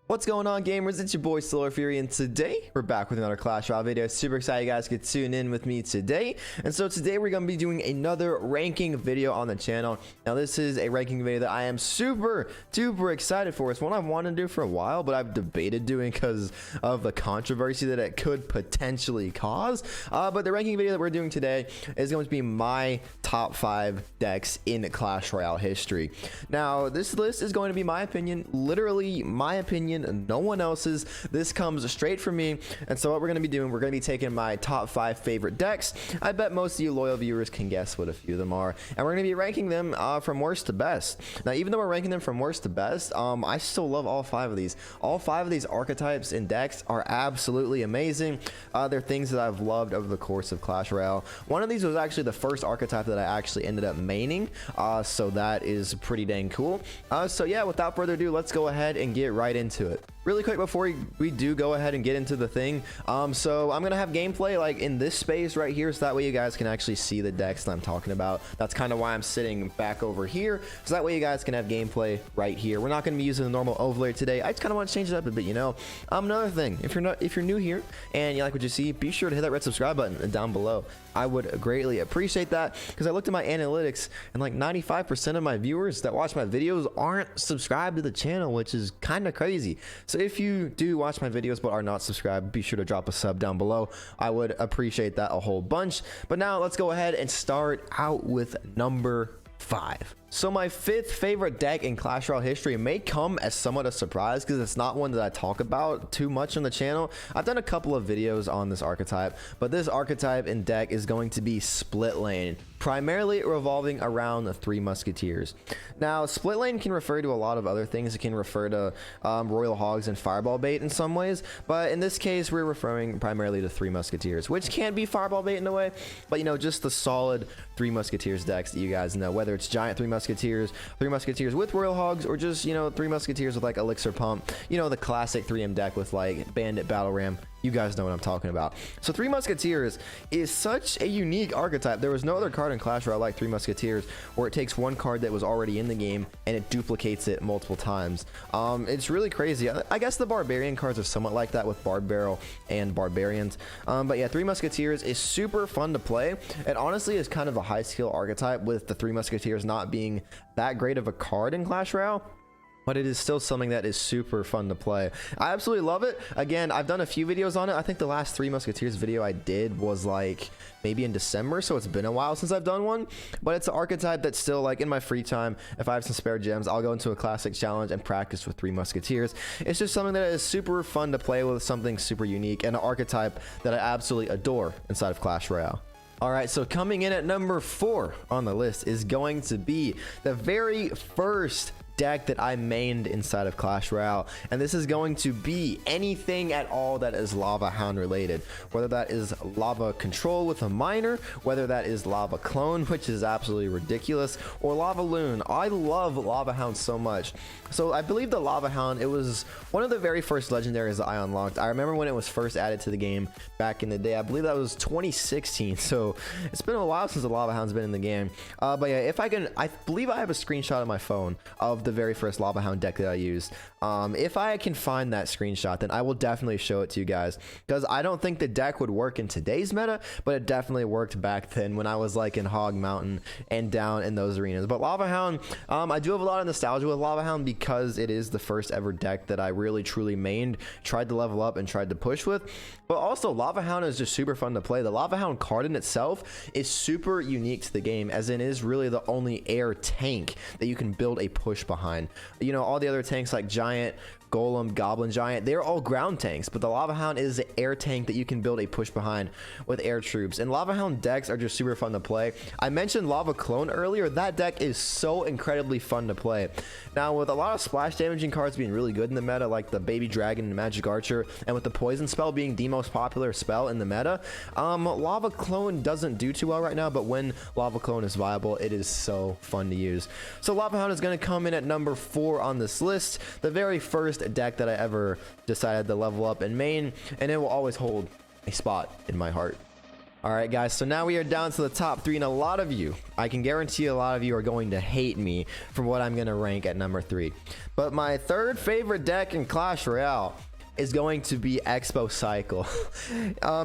What's going on, gamers? It's your boy SolarFury, and today we're back with another Clash Royale video. Super excited you guys could tune in with me today. And so today we're going to be doing another ranking video on the channel. Now this is a ranking video that I am super excited for. It's one I've wanted to do for a while, but I've debated doing because of the controversy that it could potentially cause. But the ranking video that we're doing today is going to be my top 5 decks in Clash Royale history. Now this list is going to be my opinion, literally my opinion, no one else's. This comes straight from me. And so what we're going to be doing, we're going to be taking my top 5 favorite decks. I bet most of you loyal viewers can guess what a few of them are, and we're going to be ranking them from worst to best. Now even though we're ranking them from worst to best, I still love all 5 of these. All 5 of these archetypes and decks are absolutely amazing. They're things that I've loved over the course of Clash Royale. One of these was actually the first archetype that I actually ended up maining, so that is pretty dang cool. So yeah, without further ado, let's go ahead and get right into it. Really quick before we do go ahead and get into the thing, so I'm gonna have gameplay like in this space right here, so that way you guys can actually see the decks that I'm talking about. That's kind of why I'm sitting back over here, so that way you guys can have gameplay right here. We're not gonna be using the normal overlay today. I just kind of want to change it up a bit, you know. Another thing, if you're new here and you like what you see, be sure to hit that red subscribe button down below. I would greatly appreciate that, because I looked at my analytics and like 95% of my viewers that watch my videos aren't subscribed to the channel, which is kind of crazy. So if you do watch my videos but are not subscribed, be sure to drop a sub down below. I would appreciate that a whole bunch. But now let's go ahead and start out with number 5. So my 5th favorite deck in Clash Royale history may come as somewhat a surprise, because it's not one that I talk about too much on the channel. I've done a couple of videos on this archetype, but this archetype and deck is going to be Split Lane, primarily revolving around the 3 Musketeers. Now Split Lane can refer to a lot of other things. It can refer to Royal Hogs and Fireball Bait in some ways, but in this case we're referring primarily to 3 Musketeers, which can be Fireball Bait in a way, but you know, just the solid 3 Musketeers decks that you guys know, whether it's giant 3 Musketeers, 3 Musketeers with Royal Hogs, or just, you know, 3 Musketeers with like Elixir Pump, you know, the classic 3M deck with like Bandit, Battle Ram. You guys know what I'm talking about. So 3 Musketeers is such a unique archetype. There was no other card in Clash Royale like 3 Musketeers, where it takes one card that was already in the game and it duplicates it multiple times. It's really crazy. I guess the Barbarian cards are somewhat like that with Bard Barrel and Barbarians. But yeah, 3 Musketeers is super fun to play. And honestly, is kind of a high skill archetype, with the 3 Musketeers not being that great of a card in Clash Royale. But it is still something that is super fun to play. I absolutely love it. Again, I've done a few videos on it. I think the last 3 Musketeers video I did was like maybe in December, so it's been a while since I've done one. But it's an archetype that's still, like, in my free time, if I have some spare gems, I'll go into a classic challenge and practice with 3 Musketeers. It's just something that is super fun to play with, something super unique, and an archetype that I absolutely adore inside of Clash Royale. Alright, so coming in at number 4 on the list is going to be the very first deck that I mained inside of Clash Royale, and this is going to be anything at all that is Lava Hound related, whether that is Lava Control with a miner, whether that is Lava Clone, which is absolutely ridiculous, or Lava Loon. I love Lava Hound so much. So I believe the Lava Hound, it was one of the very first legendaries that I unlocked. I remember when it was first added to the game back in the day. I believe that was 2016, so it's been a while since the Lava Hound's been in the game. But yeah, if I can, I believe I have a screenshot on my phone of the very first Lava Hound deck that I used. If I can find that screenshot, then I will definitely show it to you guys, because I don't think the deck would work in today's meta, but it definitely worked back then when I was like in Hog Mountain and down in those arenas. But Lava Hound, I do have a lot of nostalgia with Lava Hound, because it is the first ever deck that I really truly mained, tried to level up and tried to push with. But also Lava Hound is just super fun to play. The Lava Hound card in itself is super unique to the game, as in is really the only air tank that you can build a push behind. You know, all the other tanks like Giant, Golem, Goblin Giant, they're all ground tanks, but the Lava Hound is the air tank that you can build a push behind with air troops. And Lava Hound decks are just super fun to play. I mentioned Lava Clone earlier. That deck is so incredibly fun to play. Now, with a lot of splash damaging cards being really good in the meta, like the Baby Dragon and Magic Archer, and with the Poison spell being the most popular spell in the meta, Lava Clone doesn't do too well right now, but when Lava Clone is viable, it is so fun to use. So Lava Hound is going to come in at number 4 on this list, the very first deck that I ever decided to level up and main, and it will always hold a spot in my heart. All right, guys, so now we are down to the top 3, and a lot of you, I can guarantee a lot of you are going to hate me for what I'm going to rank at number 3. But my third favorite deck in Clash Royale is going to be Expo Cycle.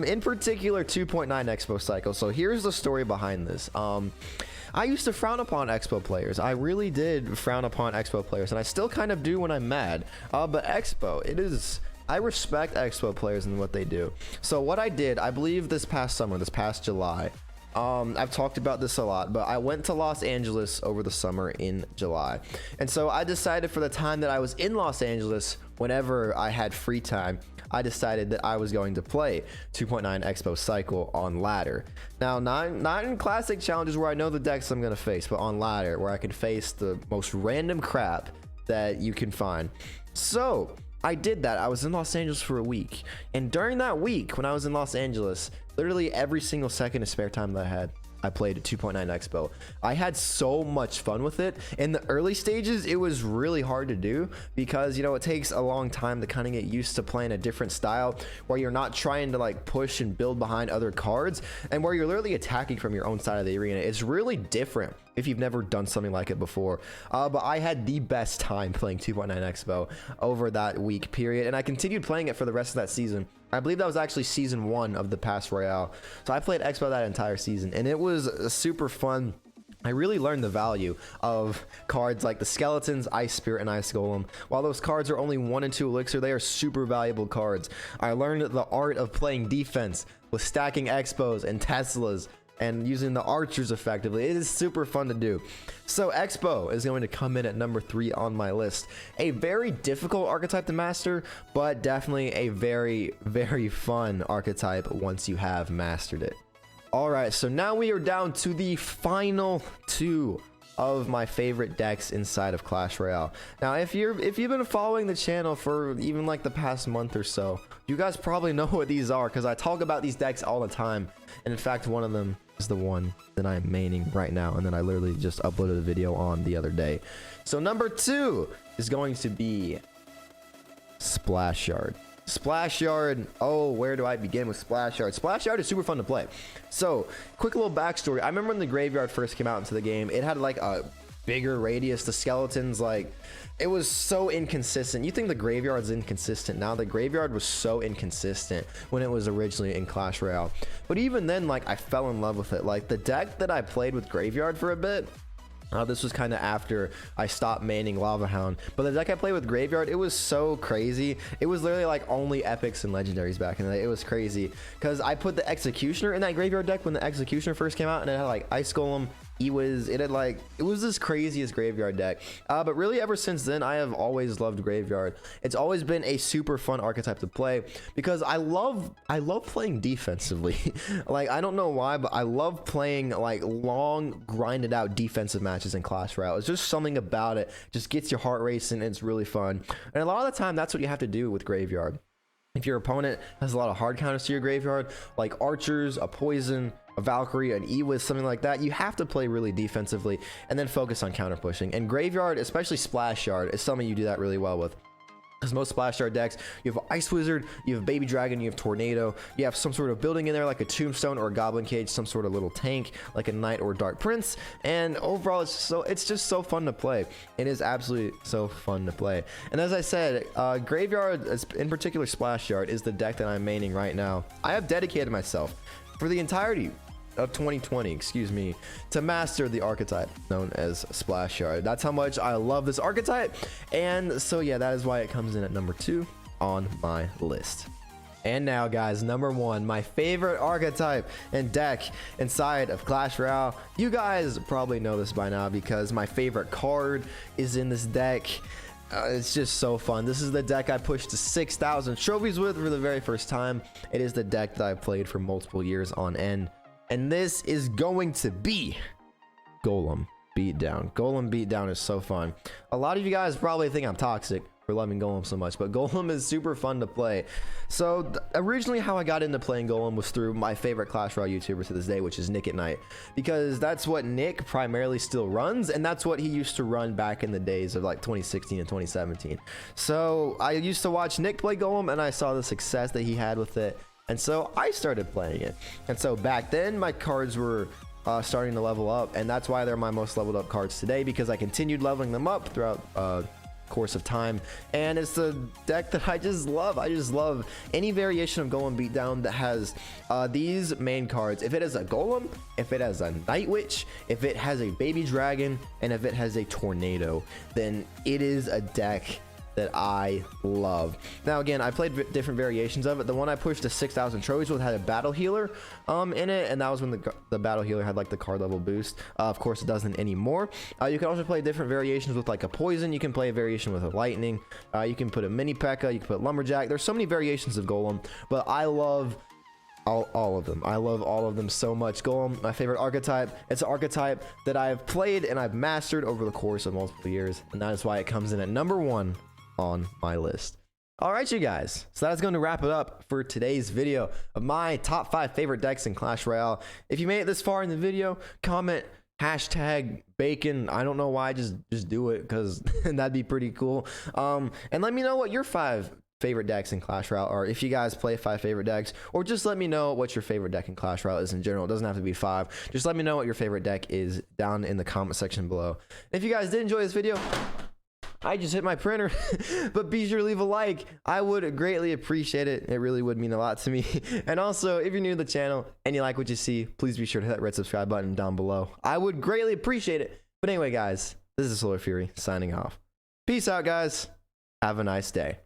In particular, 2.9 Expo Cycle. So here's the story behind this. I used to frown upon Expo players. I really did frown upon Expo players, and I still kind of do when I'm mad. But Expo, I respect Expo players and what they do. So what I did, I believe this past summer, this past July, I've talked about this a lot, but I went to Los Angeles over the summer in July. And so I decided for the time that I was in Los Angeles, whenever I had free time, I decided that I was going to play 2.9 Expo Cycle on ladder. Now, not in classic challenges where I know the decks I'm going to face, but on ladder where I can face the most random crap that you can find. So I did that. I was in Los Angeles for a week, and during that week when I was in Los Angeles, literally every single second of spare time that I had, I played at 2.9 Expo. I had so much fun with it. In the early stages, it was really hard to do because, you know, it takes a long time to kind of get used to playing a different style where you're not trying to like push and build behind other cards, and where you're literally attacking from your own side of the arena. It's really different if you've never done something like it before. But I had the best time playing 2.9 Expo over that week period, and I continued playing it for the rest of that season. I believe that was actually season 1 of the past Royale. So I played Expo that entire season, and it was super fun. I really learned the value of cards like the Skeletons, Ice Spirit, and Ice Golem. While those cards are only 1 and 2 elixir, they are super valuable cards. I learned the art of playing defense with stacking Expos and Teslas and using the archers effectively. It is super fun to do. So Expo is going to come in at number 3 on my list. A very difficult archetype to master, but definitely a very, very fun archetype once you have mastered it. All right, so now we are down to the final 2 of my favorite decks inside of Clash Royale. Now, if you've been following the channel for even like the past month or so, you guys probably know what these are because I talk about these decks all the time. And in fact, one of them is the one that I'm maining right now, and then I literally just uploaded a video on the other day. So number 2 is going to be Splash Yard. Splash Yard, oh, where do I begin with Splash Yard? Splash Yard is super fun to play. So, quick little backstory. I remember when the Graveyard first came out into the game, it had like a bigger radius. The Skeletons, like, it was so inconsistent. You think the Graveyard's inconsistent now? The Graveyard was so inconsistent when it was originally in Clash Royale. But even then, like, I fell in love with it. Like, the deck that I played with Graveyard for a bit, this was kind of after I stopped maining Lava Hound, but the deck I played with Graveyard, it was so crazy. It was literally like only epics and legendaries back in the day. It was crazy because I put the Executioner in that Graveyard deck when the Executioner first came out, and it had like Ice Golem, it was this craziest Graveyard deck. But really ever since then, I have always loved Graveyard. It's always been a super fun archetype to play because I love playing defensively. Like, I don't know why, but I love playing like long grinded out defensive matches in Clash Royale. It's just something about it, just gets your heart racing, and it's really fun. And a lot of the time that's what you have to do with Graveyard. If your opponent has a lot of hard counters to your Graveyard, like archers, a poison, a Valkyrie, an E-Wiz, something like that, you have to play really defensively and then focus on counter pushing. And Graveyard, especially Splash Yard, is something you do that really well with. Because most Splash Yard decks, you have Ice Wizard, you have Baby Dragon, you have Tornado, you have some sort of building in there like a Tombstone or a Goblin Cage, some sort of little tank like a Knight or Dark Prince, and overall it's just so fun to play. It is absolutely so fun to play. And as I said, Graveyard, in particular Splash Yard, is the deck that I'm maining right now. I have dedicated myself for the entirety of 2020, excuse me, to master the archetype known as Splash Yard. That's how much I love this archetype, and so yeah, that is why it comes in at number 2 on my list. And now, guys, number 1, my favorite archetype and deck inside of Clash Royale. You guys probably know this by now because my favorite card is in this deck. It's just so fun. This is the deck I pushed to 6,000 trophies with for the very first time. It is the deck that I've played for multiple years on end. And this is going to be Golem Beatdown. Golem Beatdown is so fun. A lot of you guys probably think I'm toxic for loving Golem so much, but Golem is super fun to play. So originally how I got into playing Golem was through my favorite Clash Royale YouTuber to this day, which is Nick at Night, because that's what Nick primarily still runs, and that's what he used to run back in the days of like 2016 and 2017. So I used to watch Nick play Golem, and I saw the success that he had with it, And so I started playing it. And so back then my cards were starting to level up, and that's why they're my most leveled up cards today, because I continued leveling them up throughout course of time. And it's the deck that I just love. I just love any variation of Golem Beatdown that has these main cards. If it has a Golem, if it has a Night Witch, if it has a Baby Dragon, and if it has a Tornado, then it is a deck that I love. Now again, I played different variations of it. The one I pushed to 6,000 trophies with had a battle healer in it, and that was when the battle healer had like the card level boost. Of course it doesn't anymore. You can also play different variations with like a poison. You can play a variation with a lightning. You can put a mini P.E.K.K.A. You can put lumberjack. There's so many variations of Golem, but I love all of them. I love all of them so much. Golem, my favorite archetype. It's an archetype that I've played and I've mastered over the course of multiple years, and that is why it comes in at #1 on my list. All right, you guys, so that's going to wrap it up for today's video of my top 5 favorite decks in Clash Royale. If you made it this far in the video, comment #bacon. I don't know why, just do it, because that'd be pretty cool. And let me know what your 5 favorite decks in Clash Royale are, if you guys play 5 favorite decks, or just let me know what your favorite deck in Clash Royale is in general. It doesn't have to be 5. Just let me know what your favorite deck is down in the comment section below. If you guys did enjoy this video, I just hit my printer, but be sure to leave a like. I would greatly appreciate it. It really would mean a lot to me. And also, if you're new to the channel and you like what you see, please be sure to hit that red subscribe button down below. I would greatly appreciate it. But anyway, guys, this is SolarFury signing off. Peace out, guys. Have a nice day.